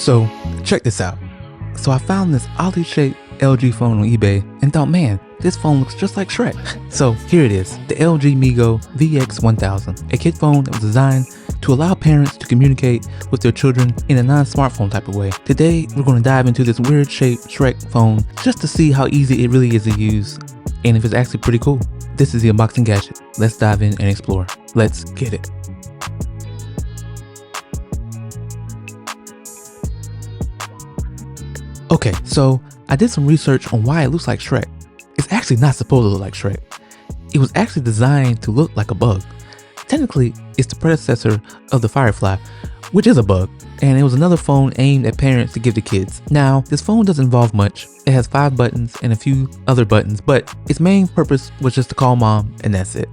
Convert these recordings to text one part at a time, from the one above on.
So check this out. So I found this oddly shaped LG phone on eBay and thought, man, this phone looks just like Shrek. So here it is, the LG Migo VX1000, a kid phone that was designed to allow parents to communicate with their children in a non-smartphone type of way. Today, we're going to dive into this weird shaped Shrek phone just to see how easy it really is to use and if it's actually pretty cool. This is the unboxing gadget. Let's dive in and explore. Let's get it. Okay, so I did some research on why it looks like Shrek. It's actually not supposed to look like Shrek. It was actually designed to look like a bug. Technically, it's the predecessor of the Firefly, which is a bug, and it was another phone aimed at parents to give to kids. Now, this phone doesn't involve much. It has 5 buttons and a few other buttons, but its main purpose was just to call mom, and that's it.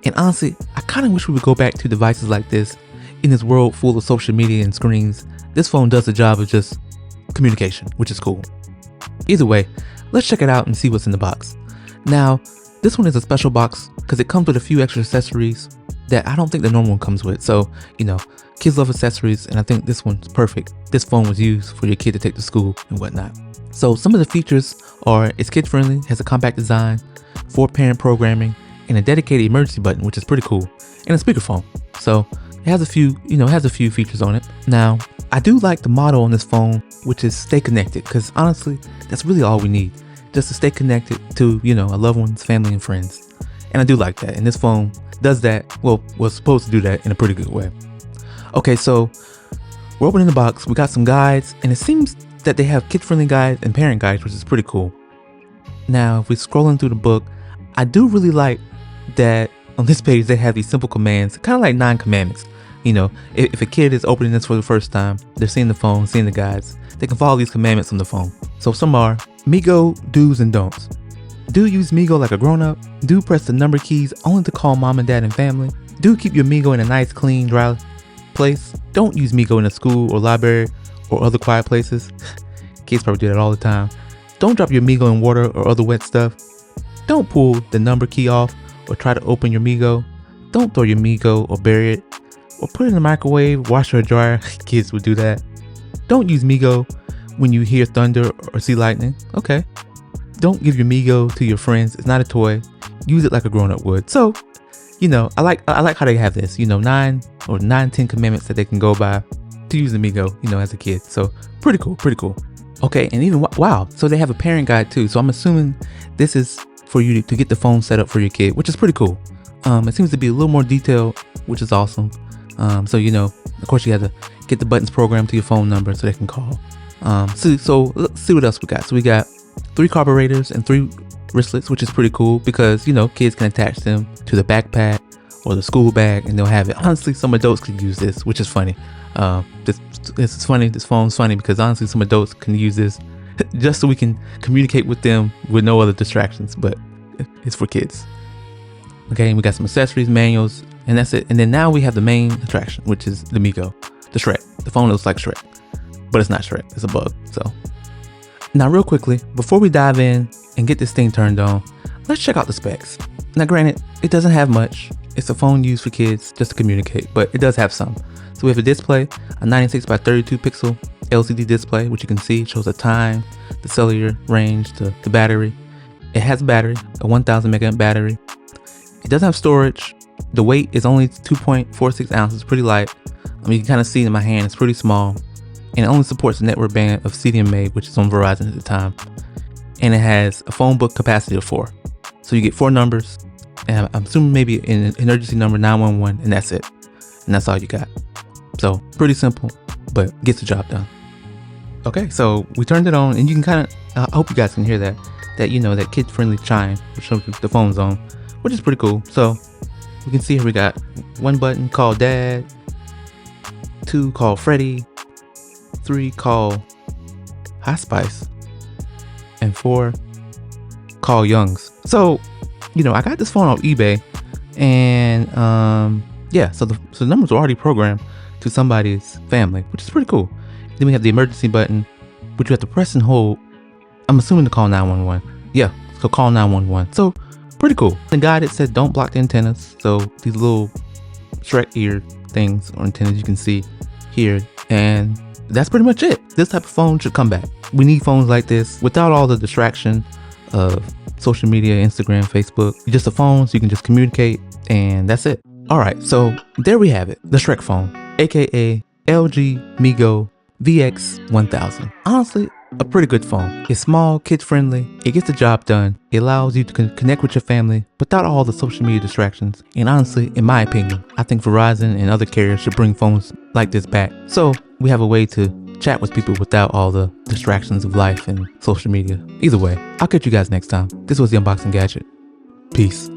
And honestly, I kind of wish we would go back to devices like this in this world full of social media and screens. This phone does the job of just communication, which is cool. Either way, let's check it out and see what's in the box. Now, this one is a special box because it comes with a few extra accessories that I don't think the normal one comes with. So, you know, kids love accessories, and I think this one's perfect. This phone was used for your kid to take to school and whatnot. So some of the features are it's kid friendly, has a compact design, 4-parent programming, and a dedicated emergency button, which is pretty cool, and a speakerphone. So it has a few, features on it. Now, I do like the motto on this phone, which is stay connected, because honestly, that's really all we need. Just to stay connected to, our loved ones, family, and friends. And I do like that. And this phone does that, well, was supposed to do that in a pretty good way. Okay, so we're opening the box. We got some guides, and it seems that they have kid-friendly guides and parent guides, which is pretty cool. Now, if we're scrolling through the book, I do really like that on this page they have these simple commands, kind of like 9 commandments. If a kid is opening this for the first time, they're seeing the phone, seeing the guides, they can follow these commandments on the phone. So some are Migo do's and don'ts. Do use Migo like a grown-up. Do press the number keys only to call mom and dad and family. Do keep your Migo in a nice, clean, dry place. Don't use Migo in a school or library or other quiet places. Kids probably do that all the time. Don't drop your Migo in water or other wet stuff. Don't pull the number key off or try to open your Migo. Don't throw your Migo or bury it. Or put it in the microwave, washer or dryer. Kids would do that. Don't use Migo when you hear thunder or see lightning. Okay. Don't give your Migo to your friends. It's not a toy. Use it like a grown-up would. So, I like how they have this. 9 or 10 commandments that they can go by to use the Migo, as a kid. So pretty cool. Okay, and even wow. So they have a parent guide too. So I'm assuming this is for you to get the phone set up for your kid, which is pretty cool. It seems to be a little more detailed, which is awesome. So of course you have to get the buttons programmed to your phone number so they can call. So let's see what else we got. So we got 3 carburetors and 3 wristlets, which is pretty cool because kids can attach them to the backpack or the school bag and they'll have it. Honestly, some adults could use this, which is funny. This is funny. This phone's funny because honestly, some adults can use this just so we can communicate with them with no other distractions. But it's for kids. Okay, and we got some accessories, manuals, and that's it. And then now we have the main attraction, which is the Migo, the Shrek. The phone looks like Shrek, but it's not Shrek. It's a bug. So now real quickly, before we dive in and get this thing turned on, let's check out the specs. Now granted, it doesn't have much. It's a phone used for kids just to communicate, but it does have some. So we have a display, a 96 by 32 pixel LCD display, which you can see shows the time, the cellular range, the battery. It has a battery, a 1000 mAh battery. It doesn't have storage. The weight is only 2.46 ounces, pretty light. You can kind of see it in my hand, it's pretty small. And it only supports the network band of CDMA, which is on Verizon at the time. And it has a phone book capacity of 4. So you get 4 numbers, and I'm assuming maybe an emergency number 911, and that's it. And that's all you got. So pretty simple, but gets the job done. Okay, so we turned it on, and you can kind of, I hope you guys can hear that that kid-friendly chime, which shows the phone's on, which is pretty cool. So we can see here we got 1 button called Dad, 2 called Freddy, 3 call Hot Spice, and 4 call Youngs. So I got this phone off eBay, and so the numbers are already programmed to somebody's family, which is pretty cool. Then we have the emergency button, which you have to press and hold. I'm assuming to call 911. Yeah, so call 911. So pretty cool. The guide, it said don't block the antennas. So these little Shrek ear things or antennas you can see here, and that's pretty much it. This type of phone should come back. We need phones like this without all the distraction of social media, Instagram, Facebook. Just a phone so you can just communicate, and that's it. Alright, so there we have it. The Shrek phone, aka LG Migo VX1000. Honestly, a pretty good phone. It's small, kid friendly, it gets the job done, it allows you to connect with your family without all the social media distractions, and honestly, in my opinion, I think Verizon and other carriers should bring phones like this back, so we have a way to chat with people without all the distractions of life and social media. Either way, I'll catch you guys next time. This was the Unboxing Gadget. Peace.